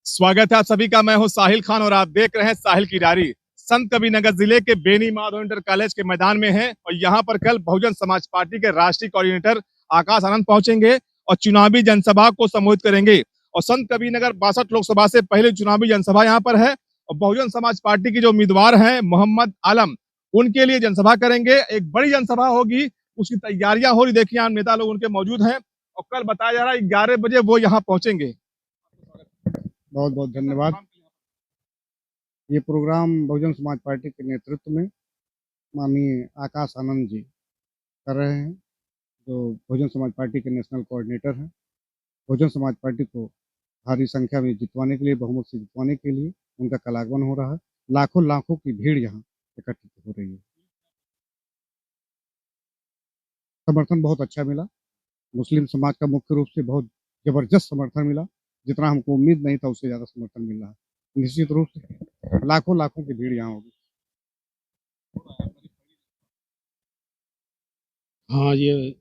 स्वागत है आप सभी का। मैं हूं साहिल खान और आप देख रहे हैं साहिल की डायरी। संत कबीरनगर जिले के बेनी माधव इंटर कॉलेज के मैदान में है और यहाँ पर कल बहुजन समाज पार्टी के राष्ट्रीय कोऑर्डिनेटर आकाश आनंद पहुंचेंगे और चुनावी जनसभा को संबोधित करेंगे। और संत कबीरनगर 62 लोकसभा से पहले चुनावी जनसभा यहाँ पर है और बहुजन समाज पार्टी के जो उम्मीदवार हैं मोहम्मद आलम, उनके लिए जनसभा करेंगे। एक बड़ी जनसभा होगी, उसकी तैयारियां हो रही। देखिए यहाँ नेता लोग उनके मौजूद हैं और कल बताया जा रहा है 11 बजे वो यहाँ पहुंचेंगे। बहुत बहुत धन्यवाद। ये प्रोग्राम बहुजन समाज पार्टी के नेतृत्व में माननीय आकाश आनंद जी कर रहे हैं, जो बहुजन समाज पार्टी के नेशनल कोऑर्डिनेटर हैं। बहुजन समाज पार्टी को भारी संख्या में जितवाने के लिए, बहुमत से जितवाने के लिए उनका कल आगमन हो रहा है। लाखों लाखों की भीड़ यहाँ एकत्रित हो रही है। समर्थन बहुत अच्छा मिला। मुस्लिम समाज का मुख्य रूप से बहुत जबरदस्त समर्थन मिला। जितना हमको उम्मीद नहीं था उससे ज़्यादा समर्थन मिल रहा है। निश्चित रूप से लाखों लाखों की भीड़ यहाँ होगी। हाँ, ये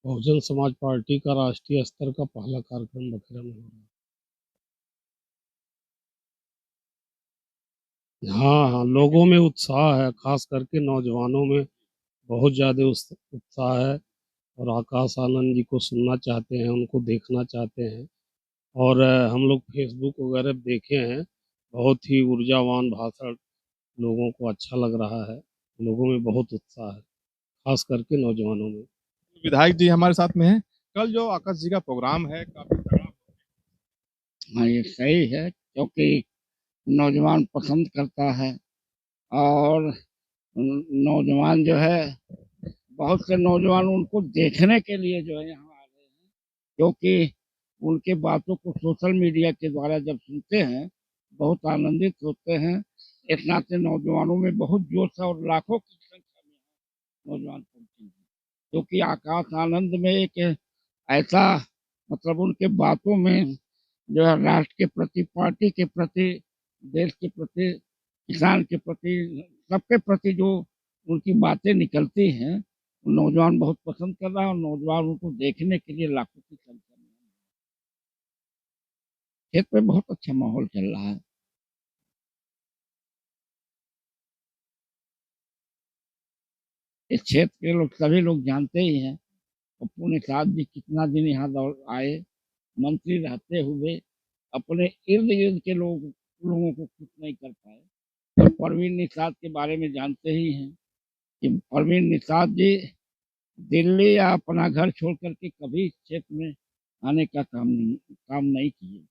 बहुजन समाज पार्टी का राष्ट्रीय स्तर का पहला कार्यक्रम बखेरा में हो रहा है। हाँ, लोगों में उत्साह है, खास करके नौजवानों में बहुत ज़्यादा उत्साह है और आकाश आनंद जी को सुनना चाहते हैं, उनको देखना चाहते हैं। और हम लोग फेसबुक वगैरह देखे हैं, बहुत ही ऊर्जावान भाषण, लोगों को अच्छा लग रहा है। लोगों में बहुत उत्साह है, खास करके नौजवानों में। विधायक जी हमारे साथ में हैं। कल जो आकाश जी का प्रोग्राम है काफी तगड़ा। हाँ, ये सही है क्योंकि नौजवान पसंद करता है और नौजवान जो है, बहुत से नौजवान उनको देखने के लिए जो है यहाँ आ रहे हैं, क्योंकि उनके बातों को सोशल मीडिया के द्वारा जब सुनते हैं बहुत आनंदित होते हैं। इस नाते नौजवानों में बहुत जोश है और लाखों की संख्या में नौजवान पहुंचे हैं, क्योंकि आकाश आनंद में एक ऐसा मतलब उनके बातों में जो है राष्ट्र के प्रति, पार्टी के प्रति, देश के प्रति, किसान के प्रति, सबके प्रति जो उनकी बातें निकलती हैं, नौजवान बहुत पसंद कर रहा है और नौजवान उनको देखने के लिए लाखों की संख्या में क्षेत्र में बहुत अच्छा माहौल चल रहा है। इस क्षेत्र के लोग सभी लोग जानते ही हैं और पुण्य साध जी कितना दिन यहाँ दौड़ आए, मंत्री रहते हुए अपने इर्द गिर्द के लोगों को कुछ नहीं कर पाए। और परवीन निषाद के बारे में जानते ही हैं कि परवीन निषाद जी दिल्ली या अपना घर छोड़ करके कभी इस क्षेत्र में आने का काम नहीं किए।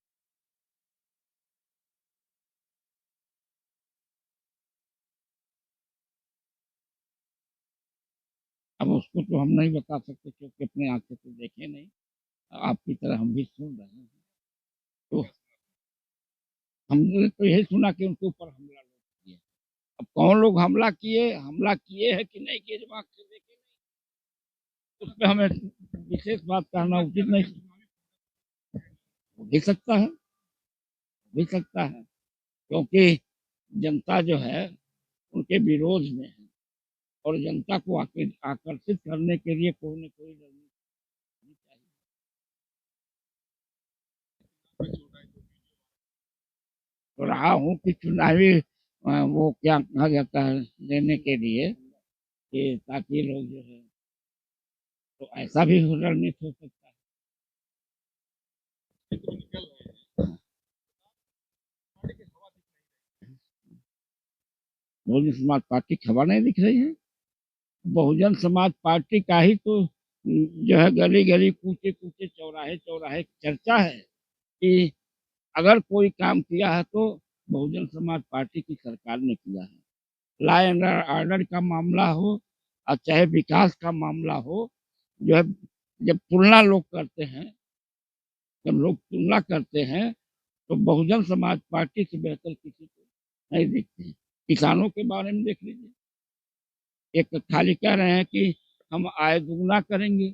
अब उसको तो हम नहीं बता सकते क्योंकि अपने आंखें तो देखे नहीं, आपकी तरह हम भी सुन रहे हैं। तो हमने तो यही सुना कि उनके ऊपर हमला लोग किए। अब कौन लोग हमला किए है कि नहीं किए, जब आंख से देखे नहीं, उस पर हमें विशेष बात करना उचित नहीं। हो भी सकता है, हो भी सकता है, क्योंकि जनता जो है उनके विरोध में है और जनता को आकर्षित करने के लिए कोई न कोई रणनीति चाहिए। तो रहा हूँ कि चुनावी वो क्या कहा जाता है लेने के लिए, कि ताकि लोग जो है, तो ऐसा भी रणनीति हो सकता है। बहुजन समाज पार्टी की हवा नहीं दिख रही है। बहुजन समाज पार्टी का ही तो जो है गली गली, कूचे कूचे, चौराहे चौराहे चर्चा है कि अगर कोई काम किया है तो बहुजन समाज पार्टी की सरकार ने किया है। लॉ एंड ऑर्डर का मामला हो और चाहे विकास का मामला हो, जो है जब तुलना लोग करते हैं, जब लोग तुलना करते हैं तो बहुजन समाज पार्टी से बेहतर किसी को नहीं दिखती। किसानों के बारे में देख लीजिए, एक खाली कह रहे हैं कि हम आय दुगना करेंगे।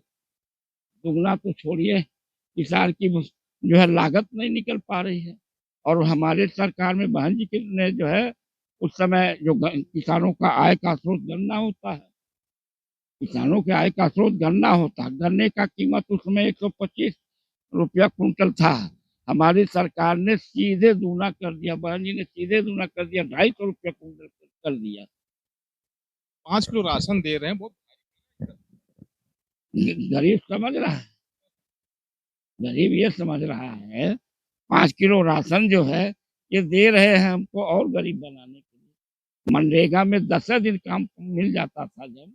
दुगना तो छोड़िए, किसान की जो है लागत नहीं निकल पा रही है। और हमारे सरकार में बहन जी ने जो है उस समय जो किसानों का आय का स्रोत गन्ना होता है, किसानों के आय का स्रोत गन्ना होता है। गन्ने का कीमत उस समय 125 रुपया कुंटल था, हमारी सरकार ने सीधे दूना कर दिया, बहन जी ने सीधे दूना कर दिया, 250 रुपये कुंटल कर दिया। 5 किलो राशन दे रहे हैं, बहुत गरीब समझ रहा है, गरीब ये समझ रहा है 5 किलो राशन जो है ये दे रहे हैं हमको और गरीब बनाने के लिए। मनरेगा में 10 दिन काम मिल जाता था जब,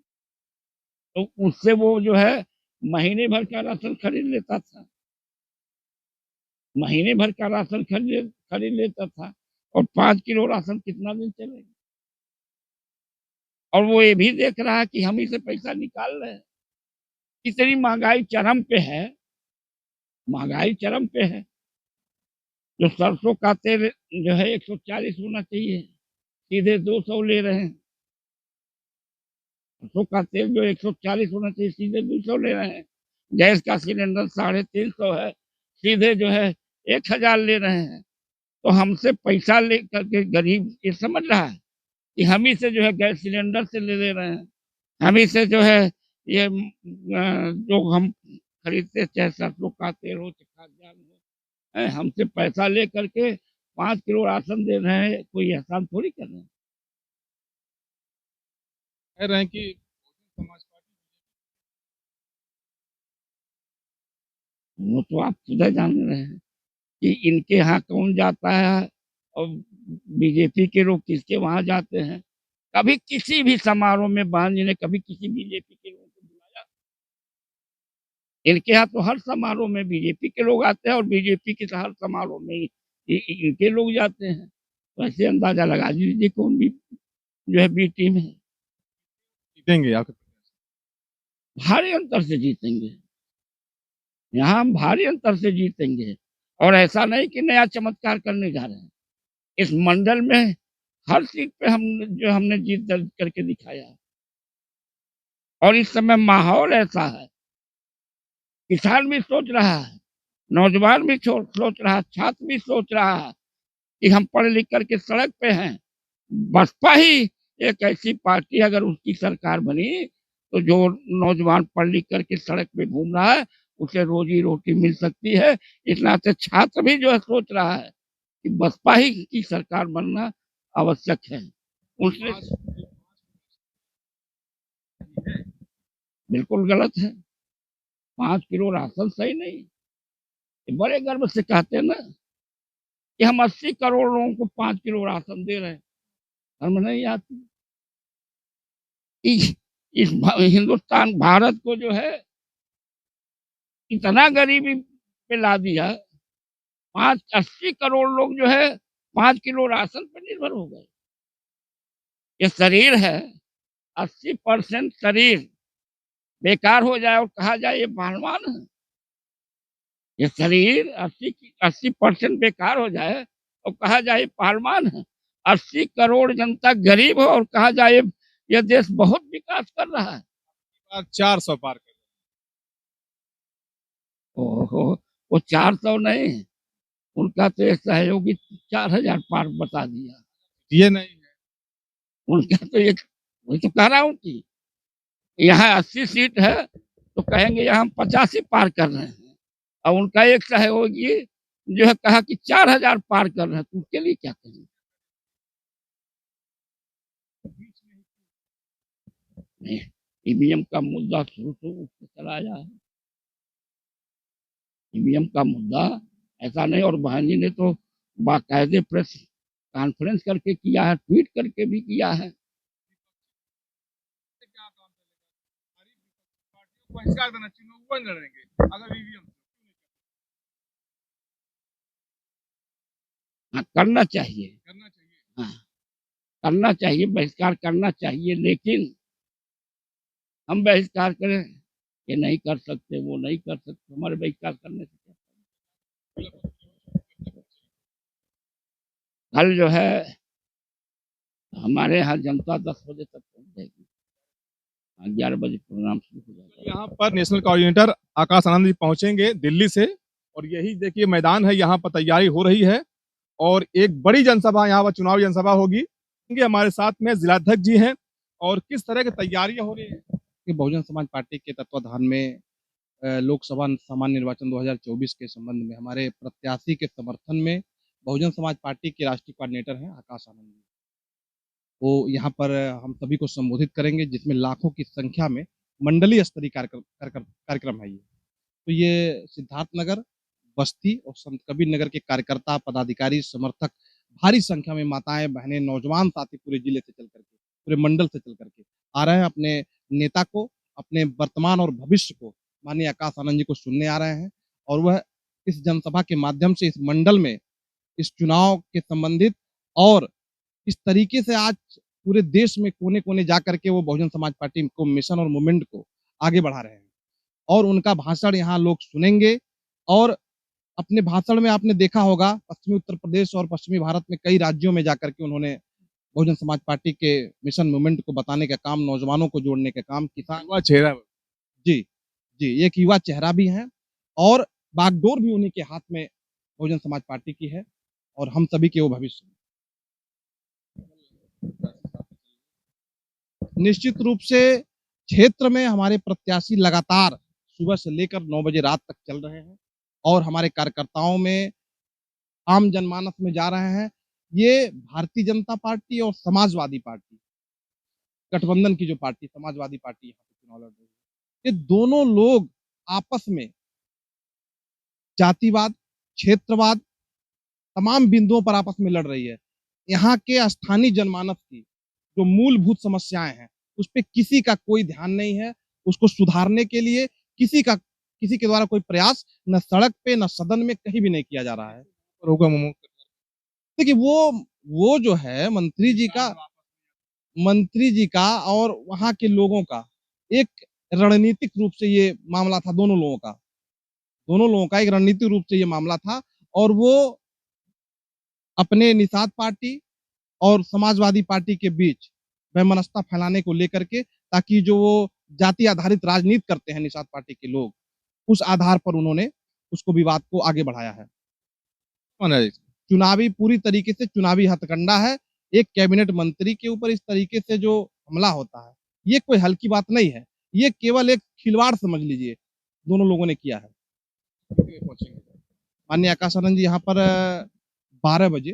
तो उससे वो जो है महीने भर का राशन खरीद लेता था, महीने भर का राशन खरीद लेता था। और 5 किलो राशन कितना दिन चलेगा? और वो ये भी देख रहा है कि हम ही से पैसा निकाल रहे हैं। इतनी महंगाई चरम पे है, महंगाई चरम पे है। जो सरसों का तेल जो है 140 होना चाहिए, सीधे 200 ले रहे हैं। सरसों का तेल जो 140 होना चाहिए, सीधे 200 ले रहे हैं। गैस का सिलेंडर 350 है, सीधे जो है 1000 ले रहे हैं। तो हमसे पैसा ले करके गरीब ये समझ रहा है कि हम ही से जो है गैस सिलेंडर से ले रहे हैं, हम ही से जो है ये जो हम खरीदते, चाहे सरसों का तेल हो, चाहे खाद्यान्न हो, हमसे पैसा ले करके 5 किलो राशन दे रहे हैं। कोई एहसान थोड़ी कर रहे हैं। कह रहे हैं कि समाज पार्टी वो तो आप खुद जान रहे हैं कि इनके यहाँ कौन जाता है और बीजेपी के लोग किसके वहां जाते हैं। कभी किसी भी समारोह में बहन जी ने कभी किसी बीजेपी के लोगों को बुलाया? इनके यहाँ तो हर समारोह में बीजेपी के लोग आते हैं और बीजेपी के हर समारोह में इनके लोग जाते हैं। तो ऐसे अंदाजा लगा लीजिए कौन भी जो है बी टीम है। जीतेंगे आपके? भारी अंतर से जीतेंगे, यहाँ हम भारी अंतर से जीतेंगे। और ऐसा नहीं कि नया चमत्कार करने जा रहे हैं। इस मंडल में हर सीट पे हमने जीत दर्ज करके दिखाया है। और इस समय माहौल ऐसा है, किसान भी सोच रहा है, नौजवान भी सोच रहा है, छात्र भी सोच रहा है कि हम पढ़ लिख करके सड़क पे हैं। बसपा ही एक ऐसी पार्टी, अगर उसकी सरकार बनी तो जो नौजवान पढ़ लिख करके सड़क पे घूम रहा है उसे रोजी रोटी मिल सकती है। इस नाते छात्र भी जो है सोच रहा है कि बसपा ही की सरकार बनना आवश्यक है। उसने बिल्कुल गलत है। 5 किलो राशन सही नहीं। ये बड़े गर्व से कहते हैं ना कि हम 80 करोड़ लोगों को 5 किलो राशन दे रहे हैं। शर्म नहीं आती? इस हिंदुस्तान भारत को जो है इतना गरीबी पे ला दिया। 80 करोड़ लोग जो है 5 किलो राशन पर निर्भर हो गए। ये शरीर है, 80% शरीर बेकार हो जाए और कहा जाए ये पहलवान है। ये शरीर 80% बेकार हो जाए और कहा जाए पहलवान है। 80 करोड़ जनता गरीब हो और कहा जाए यह देश बहुत विकास कर रहा है। 400 पार कर ओहो, वो 400 नहीं, उनका तो एक सहयोगी 4000 पार बता दिया। ये नहीं है। उनका तो एक, वही तो कह रहा हूँ कि यहाँ 80 सीट है तो कहेंगे यहाँ हम 85 पार कर रहे हैं। और उनका एक सहयोगी जो है कहा कि 4000 पार कर रहे हैं। तो उसके लिए क्या कहेंगे? नहीं, ईवीएम का मुद्दा शुरू से चला आया है। ईवीएम का मुद्दा ऐसा नहीं। और बहन जी ने तो बाकायदे प्रेस कॉन्फ्रेंस करके किया है, ट्वीट करके भी किया है। क्या काम चलेगा? पार्टियों को बहिष्कार देना चाहिए, लोग वोट लड़ेंगे अगर ईवीएम। हाँ, करना चाहिए, करना चाहिए। हाँ करना चाहिए, बहिष्कार करना चाहिए। लेकिन हम बहिष्कार करें, ये नहीं कर सकते, वो नहीं कर सकते। हमारे बहिष्कार करने से क्या? कल जो है हमारे यहाँ जनता 10 बजे तक पहुंच जाएगी। 11 बजे प्रोग्राम शुरू हो जाएगा। यहाँ पर नेशनल कोऑर्डिनेटर आकाश आनंद जी पहुंचेंगे दिल्ली से, और यही देखिए मैदान है, यहाँ पर तैयारी हो रही है और एक बड़ी जनसभा यहाँ पर चुनावी जनसभा होगी। हमारे साथ में जिलाध्यक्ष जी हैं, और किस तरह की तैयारियां हो रही है? कि बहुजन समाज पार्टी के तत्वाधान में लोकसभा सामान्य निर्वाचन 2024 के संबंध में हमारे प्रत्याशी के समर्थन में बहुजन समाज पार्टी के राष्ट्रीय कोऑर्डिनेटर हैं आकाश आनंद जी। वो यहाँ पर हम सभी को संबोधित करेंगे, जिसमें लाखों की संख्या में मंडलीय स्तरीय कार्यक्रम है ये। तो ये सिद्धार्थनगर, बस्ती और संत कबीर नगर के कार्यकर्ता, पदाधिकारी, समर्थक भारी संख्या में माताएं, बहनें, नौजवान साथी पूरे जिले से चल करके, पूरे मंडल से चल करके आ रहे हैं अपने नेता को, अपने वर्तमान और भविष्य को, माननीय आकाश आनंद जी को सुनने आ रहे हैं। और वह इस जनसभा के माध्यम से इस मंडल में इस चुनाव के संबंधित और इस तरीके से आज पूरे देश में कोने कोने जा करके वो बहुजन समाज पार्टी को मिशन और मूवमेंट को आगे बढ़ा रहे हैं। और उनका भाषण यहाँ लोग सुनेंगे। और अपने भाषण में आपने देखा होगा, पश्चिमी उत्तर प्रदेश और पश्चिमी भारत में कई राज्यों में जाकर के उन्होंने बहुजन समाज पार्टी के मिशन मूवमेंट को बताने का काम, नौजवानों को जोड़ने का काम, किसान युवा चेहरा जी जी एक युवा चेहरा भी है और बागडोर भी उन्हीं के हाथ में बहुजन समाज पार्टी की है और हम सभी के वो भविष्य में। निश्चित रूप से क्षेत्र में हमारे प्रत्याशी लगातार सुबह से लेकर 9 बजे रात तक चल रहे हैं और हमारे कार्यकर्ताओं में, आम जनमानस में जा रहे हैं। ये भारतीय जनता पार्टी और समाजवादी पार्टी, गठबंधन की जो पार्टी समाजवादी पार्टी यहाँ पे चुनाव लड़ रही है, ये दोनों लोग आपस में जातिवाद, क्षेत्रवाद, तमाम बिंदुओं पर आपस में लड़ रही है। यहाँ के स्थानीय जनमानस की जो मूलभूत समस्याएं हैं, उस पर किसी का कोई ध्यान नहीं है। उसको सुधारने के लिए किसी के द्वारा कोई प्रयास न सड़क पे न सदन में कहीं भी नहीं किया जा रहा है। देखिए वो जो है मंत्री जी का और वहां के लोगों का एक रणनीतिक रूप से ये मामला था। दोनों लोगों का एक रणनीतिक रूप से ये मामला था और वो अपने निषाद पार्टी और समाजवादी पार्टी के बीच वैमनस्यता फैलाने को लेकर के, ताकि जो वो जाति आधारित राजनीति करते हैं निषाद पार्टी के लोग, उस आधार पर उन्होंने उसको विवाद को आगे बढ़ाया है। चुनावी पूरी तरीके से चुनावी हथकंडा है। एक कैबिनेट मंत्री के ऊपर इस तरीके से जो हमला होता है, ये कोई हल्की बात नहीं है। ये केवल एक खिलवाड़ समझ लीजिए दोनों लोगों ने किया है। माननीय आकाश आनंद जी यहाँ पर 12 बजे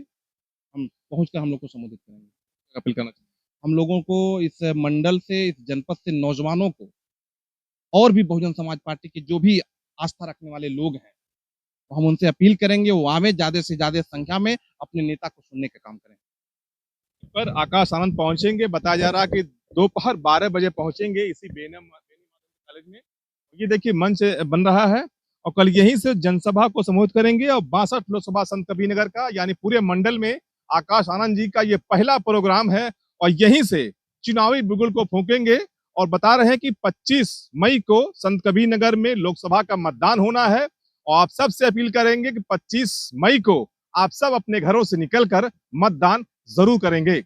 हम पहुंचकर हम लोग को संबोधित करेंगे। अपील करना चाहिए हम लोगों को इस मंडल से, इस जनपद से नौजवानों को और भी बहुजन समाज पार्टी के जो भी आस्था रखने वाले लोग हैं, तो हम उनसे अपील करेंगे वो आवे, ज्यादा से ज्यादा संख्या में अपने नेता को सुनने का काम करें। पर आकाश आनंद पहुंचेंगे, बताया जा रहा कि दोपहर 12 बजे पहुंचेंगे इसी बेनम कॉलेज में। ये देखिए मंच बन रहा है और कल यहीं से जनसभा को संबोधित करेंगे और 62 लोकसभा संत कबीर नगर का यानी पूरे मंडल में आकाश आनंद जी का ये पहला प्रोग्राम है और यहीं से चुनावी बिगुल को फूंकेंगे। और बता रहे हैं कि 25 मई को संत कबीर नगर में लोकसभा का मतदान होना है और आप सबसे अपील करेंगे कि 25 मई को आप सब अपने घरों से निकलकर मतदान जरूर करेंगे।